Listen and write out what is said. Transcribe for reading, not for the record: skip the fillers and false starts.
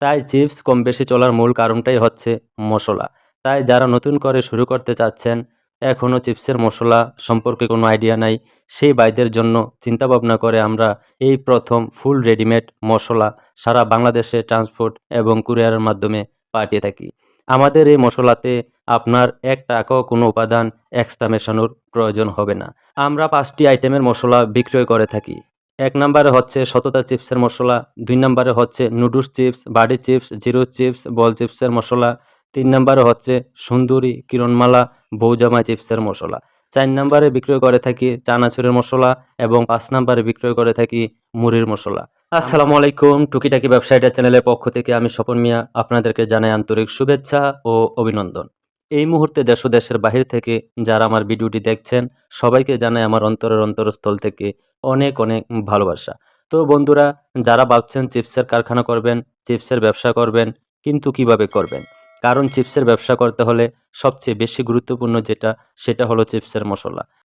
তাই চিপস কম বেশি চলার মূল কারণটাই হচ্ছে মশলা। তাই যারা নতুন করে শুরু করতে চাচ্ছেন, এখনও চিপসের মশলা সম্পর্কে কোনো আইডিয়া নাই, সেই ভাইদের জন্য চিন্তাভাবনা করে আমরা এই প্রথম ফুল রেডিমেড মশলা সারা বাংলাদেশে ট্রান্সপোর্ট এবং কুরিয়ারের মাধ্যমে পাঠিয়ে থাকি। আমাদের এই মশলাতে আপনার ৳১ কোনো উপাদান এক্সট্রা মেশানোর প্রয়োজন হবে না। আমরা ৫টি আইটেমের মশলা বিক্রয় করে থাকি। ১ নম্বরে হচ্ছে সততা চিপসের মশলা, ২ নম্বরে হচ্ছে noodles chips, buddy chips, zero chips, ball চিপসের মশলা, ৩ নম্বরে হচ্ছে সুন্দরী, কিরণমালা, বউজামাই চিপসের মশলা, ৪ নম্বরে বিক্রয় করে থাকি চানাচুরের মশলা এবং ৫ নম্বরে বিক্রয় করে থাকি মুড়ির মশলা। আসসালামু আলাইকুম, টুকিটাকি ব্যবসায়ীটা চ্যানেলের পক্ষ থেকে আমি স্বপন মিয়া আপনাদেরকে জানাই আন্তরিক শুভেচ্ছা ও অভিনন্দন। এই মুহূর্তে দেশ ও দেশের বাহির থেকে যারা আমার ভিডিওটি দেখছেন, সবাইকে জানাই আমার অন্তরের অন্তরস্থল থেকে অনেক অনেক ভালোবাসা। তো বন্ধুরা, যারা ভাবছেন চিপসের কারখানা করবেন, চিপসের ব্যবসা করবেন, কিন্তু কিভাবে করবেন? কারণ চিপসের ব্যবসা করতে হলে সবচেয়ে বেশি গুরুত্বপূর্ণ যেটা, সেটা হলো চিপসের মশলা।